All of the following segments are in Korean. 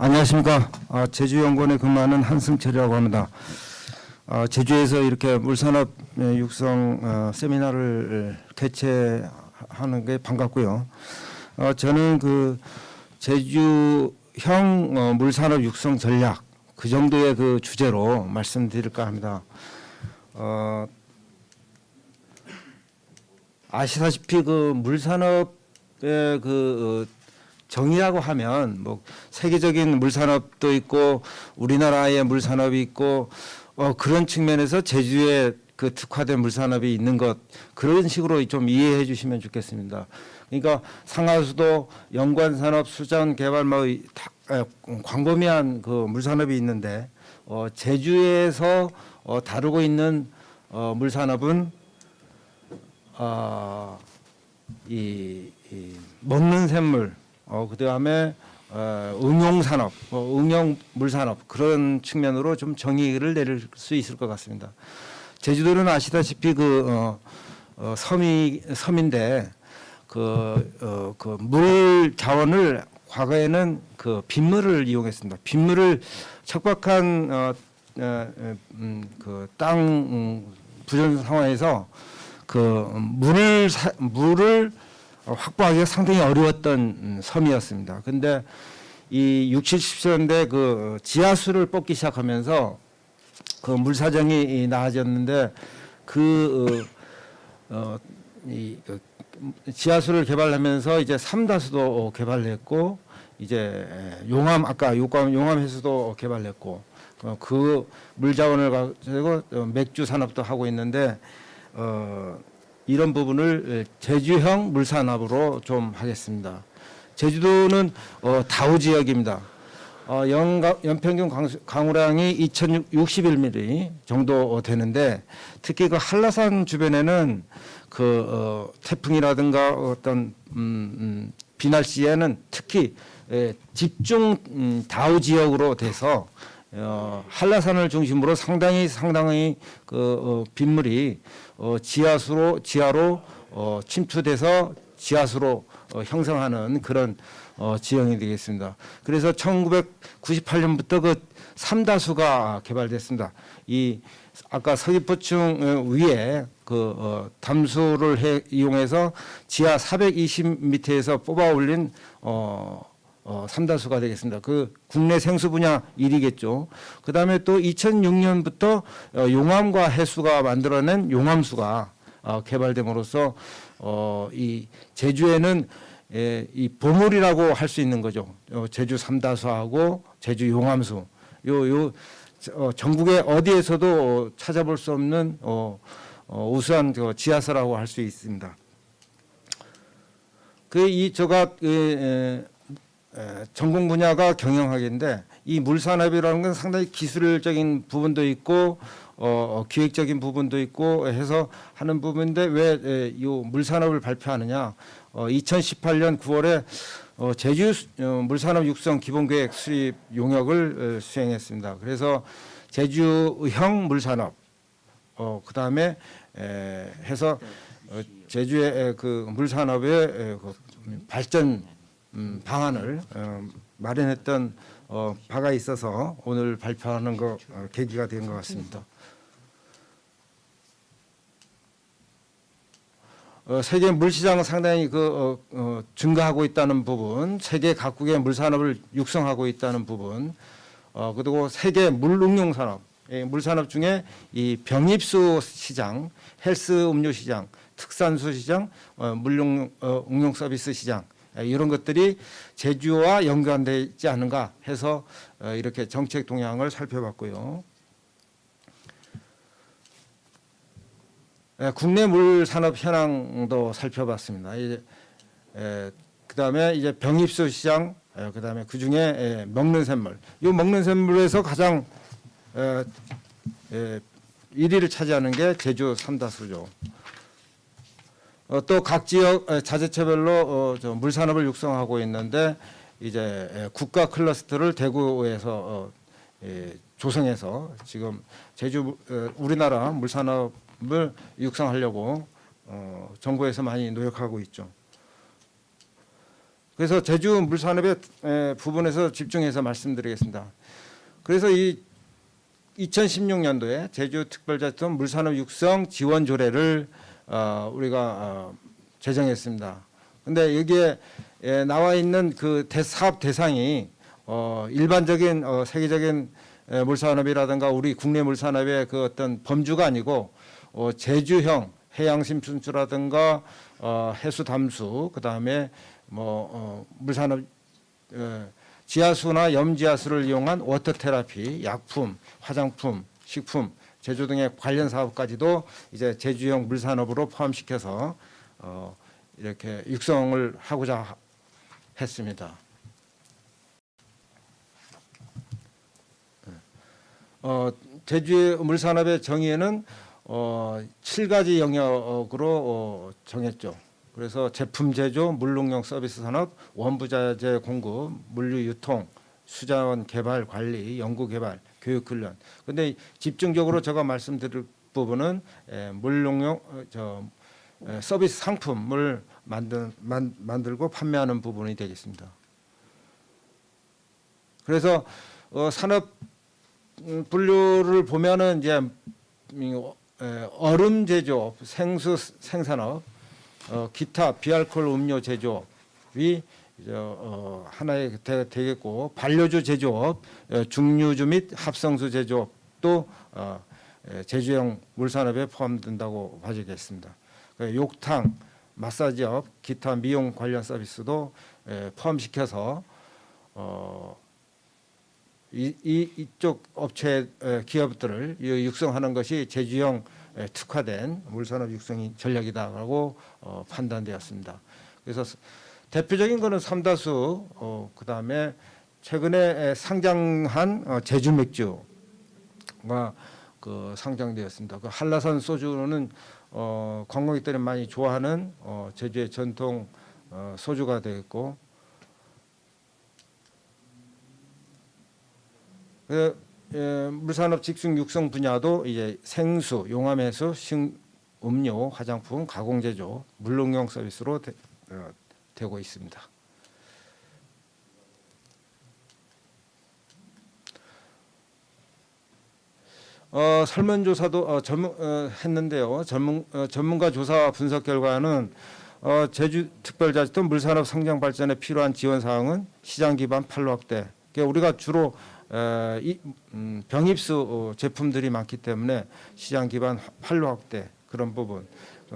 안녕하십니까. 제주연구원에 근무하는 한승철이라고 합니다. 제주에서 이렇게 물산업 육성 세미나를 개최하는 게 반갑고요. 저는 그 제주형 물산업 육성 전략 그 정도의 그 주제로 말씀드릴까 합니다. 아시다시피 그 물산업의 그 정의라고 하면 뭐 세계적인 물산업도 있고 우리나라의 물산업이 있고 그런 측면에서 제주에 그 특화된 물산업이 있는 것 그런 식으로 좀 이해해 주시면 좋겠습니다. 그러니까 상하수도, 연관산업, 수자원개발 뭐 광범위한 그 물산업이 있는데 제주에서 다루고 있는 물산업은 이 먹는 샘물 그다음에 응용산업, 응용물산업 그런 측면으로 좀 정의를 내릴 수 있을 것 같습니다. 제주도는 아시다시피 그 섬인데 그 물 자원을 과거에는 그 빗물을 이용했습니다. 빗물을 척박한 그 땅 부족 상황에서 그 물을 확보하기가 상당히 어려웠던 섬이었습니다. 그런데 이 60, 70년대 그 지하수를 뽑기 시작하면서 그 물 사정이 나아졌는데 지하수를 개발하면서 이제 삼다수도 개발했고 이제 아까 용암 해수도 개발했고 그 물 자원을 가지고 맥주 산업도 하고 있는데 이런 부분을 제주형 물산업으로 좀 하겠습니다. 제주도는 다우 지역입니다. 연평균 강우량이 2,061mm 정도 되는데 특히 그 한라산 주변에는 그 태풍이라든가 어떤 비날씨에는 특히 집중 다우 지역으로 돼서 한라산을 중심으로 상당히 그 빗물이 지하로 침투돼서 지하수로 형성하는 그런 지형이 되겠습니다. 그래서 1998년부터 그 삼다수가 개발됐습니다. 이 아까 서귀포층 위에 그 담수를 이용해서 지하 420m에서 뽑아 올린 삼다수가 되겠습니다. 그 국내 생수 분야 1위겠죠. 그 다음에 또 2006년부터 용암과 해수가 만들어낸 용암수가 개발됨으로써 이 제주에는 이 보물이라고 할 수 있는 거죠. 제주 삼다수하고 제주 용암수. 전국에 어디에서도 찾아볼 수 없는 우수한 지하수라고 할 수 있습니다. 제가 전공 분야가 경영학인데 이 물산업이라는 건 상당히 기술적인 부분도 있고 기획적인 부분도 있고 해서 하는 부분인데 왜 이 물산업을 발표하느냐? 2018년 9월에 제주 물산업 육성 기본계획 수립 용역을 수행했습니다. 그래서 제주형 물산업 그다음에 해서 제주의 그 물산업의 그 발전 방안을 마련했던 바가 있어서 오늘 발표하는 계기가 된 것 같습니다. 세계 물시장은 상당히 증가하고 있다는 부분, 세계 각국의 물산업을 육성하고 있다는 부분, 그리고 세계 물응용산업, 물산업 중에 이 병입수 시장, 헬스 음료 시장, 특산수 시장, 응용 서비스 시장 이런 것들이 제주와 연관되어 있지 않은가 해서 이렇게 정책 동향을 살펴봤고요. 국내 물산업 현황도 살펴봤습니다. 그다음에 이제 병입수 시장, 그다음에 그 중에 먹는 샘물. 이 먹는 샘물에서 가장 1위를 차지하는 게 제주 삼다수죠. 또 각 지역 자재처별로 물산업을 육성하고 있는데 이제 국가 클러스터를 대구에서 조성해서 지금 우리나라 물산업을 육성하려고 정부에서 많이 노력하고 있죠. 그래서 제주 물산업의 부분에서 집중해서 말씀드리겠습니다. 그래서 이 2016년도에 제주특별자치도 물산업 육성 지원 조례를 우리가 제정했습니다. 근데 여기에 나와 있는 그 사업 대상이 일반적인 세계적인 물산업이라든가 우리 국내 물산업의 그 어떤 범주가 아니고 제주형 해양심 순수라든가 해수 담수, 그다음에 물산업 지하수나 염지하수를 이용한 워터 테라피, 약품, 화장품, 식품, 제조 등의 관련 사업까지도 이제 제주형 물산업으로 포함시켜서 이렇게 육성을 하고자 했습니다. 제주의 물산업의 정의에는 7가지 영역으로 정했죠. 그래서 제품 제조, 물농용 서비스 산업, 원부자재 공급, 물류 유통, 수자원 개발 관리, 연구 개발, 교육 훈련. 근데 집중적으로 제가 말씀드릴 부분은 물농용 서비스 상품을 만들고 판매하는 부분이 되겠습니다. 그래서 산업 분류를 보면은 이제 얼음 제조업, 생수 생산업, 기타 비알코올 음료 제조업이 하나의 되겠고, 반려주 제조업, 중류주 및 합성수 제조업도 제주형 물산업에 포함된다고 봐야겠습니다. 욕탕, 마사지업, 기타 미용 관련 서비스도 포함시켜서 이쪽 업체 기업들을 육성하는 것이 제주형 특화된 물산업 육성 전략이다라고 판단되었습니다. 그래서 대표적인 것은 삼다수, 그다음에 최근에 상장한 제주 맥주가 상장되었습니다. 그 한라산 소주는 관광객들이 많이 좋아하는 제주의 전통 소주가 되겠고, 물산업 직송 육성 분야도 이제 생수, 용암해수, 음료, 화장품, 가공제조, 물농용 서비스로 되고 있습니다. 설문조사도 했는데요. 전문가 조사 분석 결과는 제주특별자치도 물산업 성장 발전에 필요한 지원 사항은 시장 기반 판로 확대. 그러니까 우리가 주로 병입수 제품들이 많기 때문에 시장 기반 판로 확대, 그런 부분,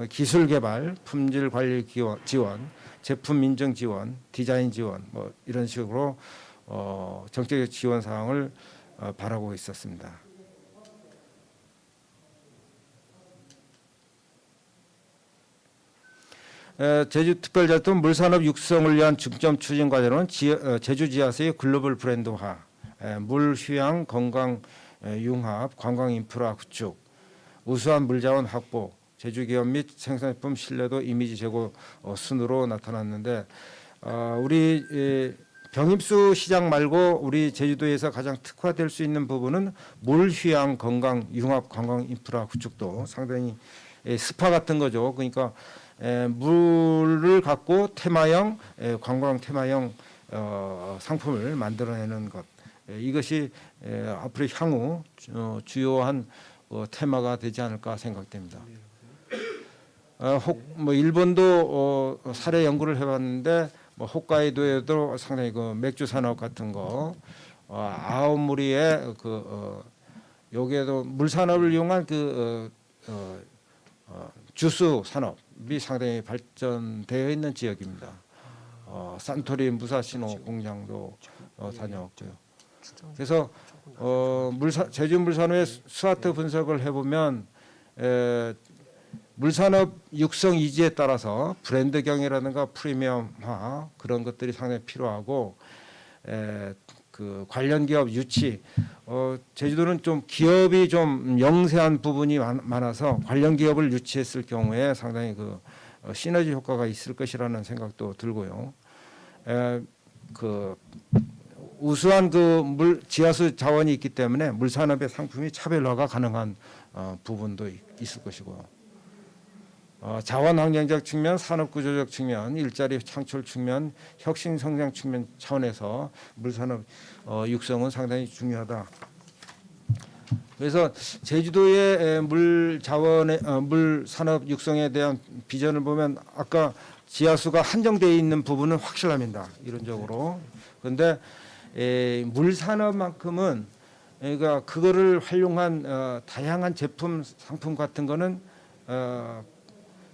기술 개발, 품질 관리 지원, 제품 인증 지원, 디자인 지원, 이런 식으로 정책 지원 사항을 바라고 있었습니다. 제주특별자치도 물산업 육성을 위한 중점 추진 과제로는 제주 지하수의 글로벌 브랜드화, 물 휴양 건강 융합, 관광 인프라 구축, 우수한 물자원 확보, 제주 기업 및 생산품 신뢰도 이미지 제고 순으로 나타났는데, 우리 병입수 시장 말고 우리 제주도에서 가장 특화될 수 있는 부분은 물 휴양 건강 융합 관광 인프라 구축도 상당히 스파 같은 거죠. 그러니까 물을 갖고 테마형 관광 테마형 상품을 만들어내는 것, 이것이 앞으로 향후 주요한 테마가 되지 않을까 생각됩니다. 일본도 사례 연구를 해봤는데 홋카이도에도 상당히 그 맥주 산업 같은 거, 아오모리에 여기에도 물 산업을 이용한 주스 산업이 상당히 발전되어 있는 지역입니다. 산토리 무사시노 공장도 다녀왔고요. 그래서 제주 물산업의 스와트 분석을 해보면 물산업 육성 이지에 따라서 브랜드 경영이라든가 프리미엄화, 그런 것들이 상당히 필요하고, 그 관련 기업 유치, 제주도는 좀 기업이 좀 영세한 부분이 많아서 관련 기업을 유치했을 경우에 상당히 그 시너지 효과가 있을 것이라는 생각도 들고요. 그 우수한 그 지하수 자원이 있기 때문에 물산업의 상품이 차별화가 가능한 부분도 있을 것이고요. 자원환경적 측면, 산업구조적 측면, 일자리 창출 측면, 혁신 성장 측면 차원에서 물산업 육성은 상당히 중요하다. 그래서 제주도의 물 자원의 물 산업 육성에 대한 비전을 보면 아까 지하수가 한정되어 있는 부분은 확실합니다. 이론적으로. 그런데 물 산업만큼은 그러니까 그거를 활용한 다양한 제품 상품 같은 거는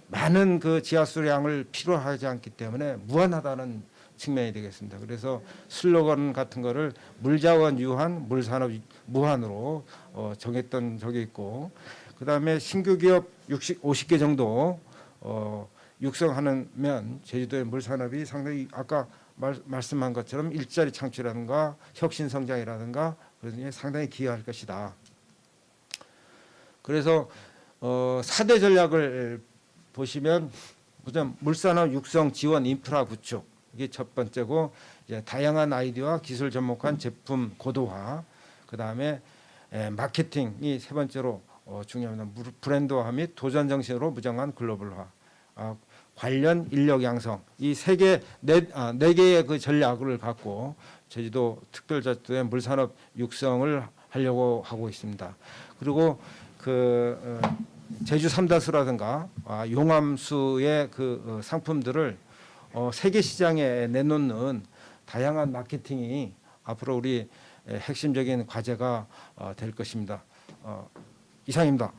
많은 그 지하수량을 필요하지 않기 때문에 무한하다는 측면이 되겠습니다. 그래서 슬로건 같은 거를 물자원 유한, 물산업 무한으로 정했던 적이 있고, 그다음에 신규 기업 50개 정도 육성하면 제주도의 물산업이 상당히 아까 말씀한 것처럼 일자리 창출이라든가 혁신 성장이라든가 그런 게 상당히 기여할 것이다. 그래서 4대 전략을 보시면 우선 물산업 육성 지원 인프라 구축 이게 첫 번째고, 이제 다양한 아이디어와 기술 접목한 제품 고도화, 그 다음에 마케팅이 세 번째로 중요합니다. 브랜드화 및 도전 정신으로 무정한 글로벌화, 관련 인력 양성, 이 네 개의 그 전략을 갖고 제주도 특별자치도의 물산업 육성을 하려고 하고 있습니다. 그리고 그 제주 삼다수라든가 용암수의 그 상품들을 세계 시장에 내놓는 다양한 마케팅이 앞으로 우리 핵심적인 과제가 될 것입니다. 이상입니다.